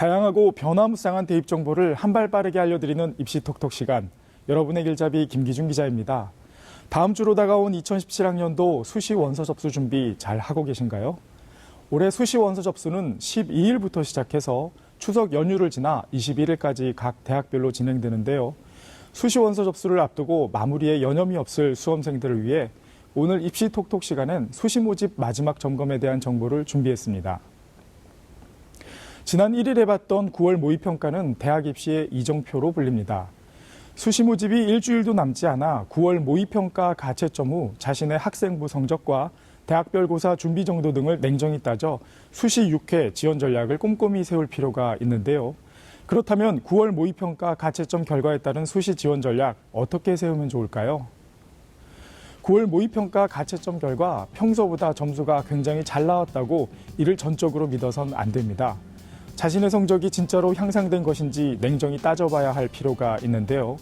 다양하고 변화무쌍한 대입 정보를 한 발 빠르게 알려드리는 입시 톡톡 시간. 여러분의 길잡이 김기준 기자입니다. 다음 주로 다가온 2017학년도 수시 원서 접수 준비 잘 하고 계신가요? 올해 수시 원서 접수는 12일부터 시작해서 추석 연휴를 지나 21일까지 각 대학별로 진행되는데요. 수시 원서 접수를 앞두고 마무리에 여념이 없을 수험생들을 위해 오늘 입시 톡톡 시간엔 수시 모집 마지막 점검에 대한 정보를 준비했습니다. 지난 1일에 봤던 9월 모의평가는 대학 입시의 이정표로 불립니다. 수시 모집이 일주일도 남지 않아 9월 모의평가 가채점 후 자신의 학생부 성적과 대학별 고사 준비 정도 등을 냉정히 따져 수시 6회 지원 전략을 꼼꼼히 세울 필요가 있는데요. 그렇다면 9월 모의평가 가채점 결과에 따른 수시 지원 전략 어떻게 세우면 좋을까요? 9월 모의평가 가채점 결과 평소보다 점수가 굉장히 잘 나왔다고 이를 전적으로 믿어선 안 됩니다. 자신의 성적이 진짜로 향상된 것인지 냉정히 따져봐야 할 필요가 있는데요.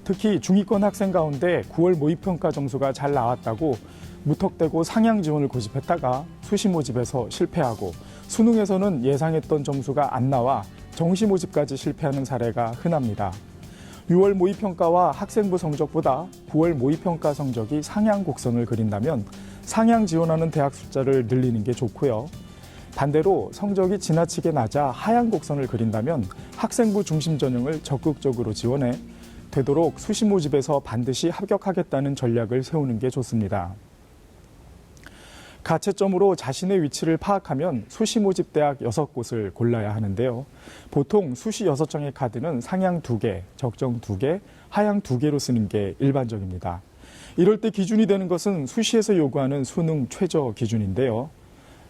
특히 중위권 학생 가운데 9월 모의평가 점수가 잘 나왔다고 무턱대고 상향 지원을 고집했다가 수시 모집에서 실패하고 수능에서는 예상했던 점수가 안 나와 정시 모집까지 실패하는 사례가 흔합니다. 6월 모의평가와 학생부 성적보다 9월 모의평가 성적이 상향 곡선을 그린다면 상향 지원하는 대학 숫자를 늘리는 게 좋고요. 반대로 성적이 지나치게 낮아 하향 곡선을 그린다면 학생부 중심 전형을 적극적으로 지원해 되도록 수시 모집에서 반드시 합격하겠다는 전략을 세우는 게 좋습니다. 가채점으로 자신의 위치를 파악하면 수시 모집 대학 6곳을 골라야 하는데요. 보통 수시 6장의 카드는 상향 2개, 적정 2개, 하향 2개로 쓰는 게 일반적입니다. 이럴 때 기준이 되는 것은 수시에서 요구하는 수능 최저 기준인데요.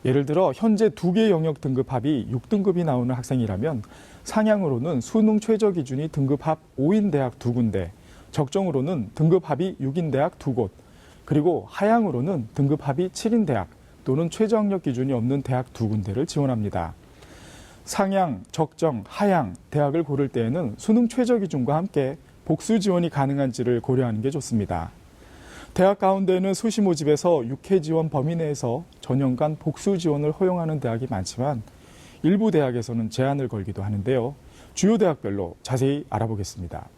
예를 들어 현재 2개 영역 등급 합이 6등급이 나오는 학생이라면 상향으로는 수능 최저 기준이 등급 합 5인 대학 2군데, 적정으로는 등급 합이 6인 대학 2곳, 그리고 하향으로는 등급 합이 7인 대학 또는 최저 학력 기준이 없는 대학 2군데를 지원합니다. 상향, 적정, 하향 대학을 고를 때에는 수능 최저 기준과 함께 복수 지원이 가능한지를 고려하는 게 좋습니다. 대학 가운데는 수시 모집에서 6회 지원 범위 내에서 전형간 복수 지원을 허용하는 대학이 많지만 일부 대학에서는 제한을 걸기도 하는데요. 주요 대학별로 자세히 알아보겠습니다.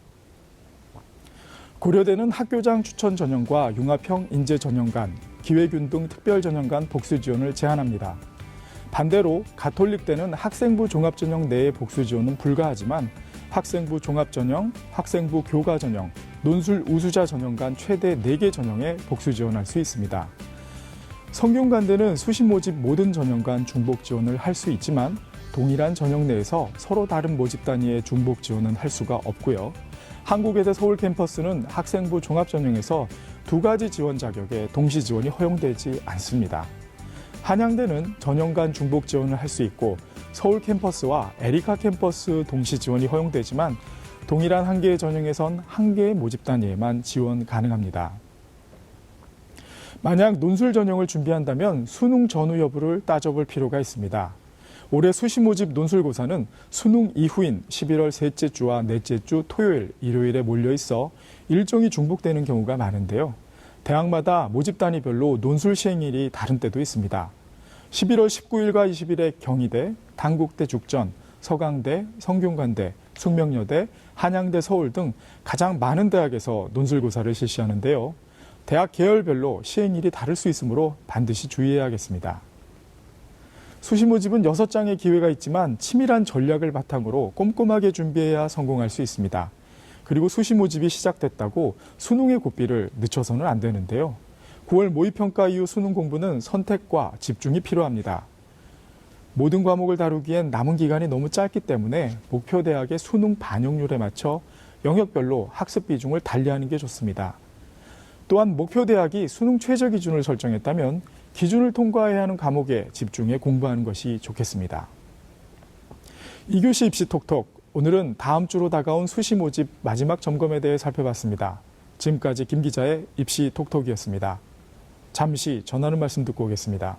고려대는 학교장 추천 전형과 융합형 인재 전형간, 기회균 등 특별 전형간 복수 지원을 제한합니다. 반대로 가톨릭대는 학생부 종합 전형 내의 복수 지원은 불가하지만 학생부 종합 전형, 학생부 교과 전형, 논술 우수자 전형 간 최대 4개 전형에 복수 지원할 수 있습니다. 성균관대는 수시 모집 모든 전형 간 중복 지원을 할 수 있지만 동일한 전형 내에서 서로 다른 모집 단위의 중복 지원은 할 수가 없고요. 한국외대 서울 캠퍼스는 학생부 종합 전형에서 2가지 지원 자격에 동시 지원이 허용되지 않습니다. 한양대는 전형 간 중복 지원을 할 수 있고 서울 캠퍼스와 에리카 캠퍼스 동시 지원이 허용되지만 동일한 한 개의 전형에선 한 개의 모집 단위에만 지원 가능합니다. 만약 논술 전형을 준비한다면 수능 전후 여부를 따져볼 필요가 있습니다. 올해 수시 모집 논술고사는 수능 이후인 11월 셋째 주와 넷째 주 토요일, 일요일에 몰려 있어 일정이 중복되는 경우가 많은데요. 대학마다 모집 단위별로 논술 시행일이 다른 때도 있습니다. 11월 19일과 20일에 경희대, 단국대 죽전, 서강대, 성균관대, 숙명여대, 한양대 서울 등 가장 많은 대학에서 논술고사를 실시하는데요. 대학 계열별로 시행일이 다를 수 있으므로 반드시 주의해야겠습니다. 수시 모집은 6장의 기회가 있지만 치밀한 전략을 바탕으로 꼼꼼하게 준비해야 성공할 수 있습니다. 그리고 수시 모집이 시작됐다고 수능의 고삐를 늦춰서는 안 되는데요. 9월 모의평가 이후 수능 공부는 선택과 집중이 필요합니다. 모든 과목을 다루기엔 남은 기간이 너무 짧기 때문에 목표 대학의 수능 반영률에 맞춰 영역별로 학습 비중을 달리하는 게 좋습니다. 또한 목표 대학이 수능 최저 기준을 설정했다면 기준을 통과해야 하는 과목에 집중해 공부하는 것이 좋겠습니다. 2교시 입시 톡톡, 오늘은 다음 주로 다가온 수시 모집 마지막 점검에 대해 살펴봤습니다. 지금까지 김 기자의 입시 톡톡이었습니다. 잠시 전하는 말씀 듣고 오겠습니다.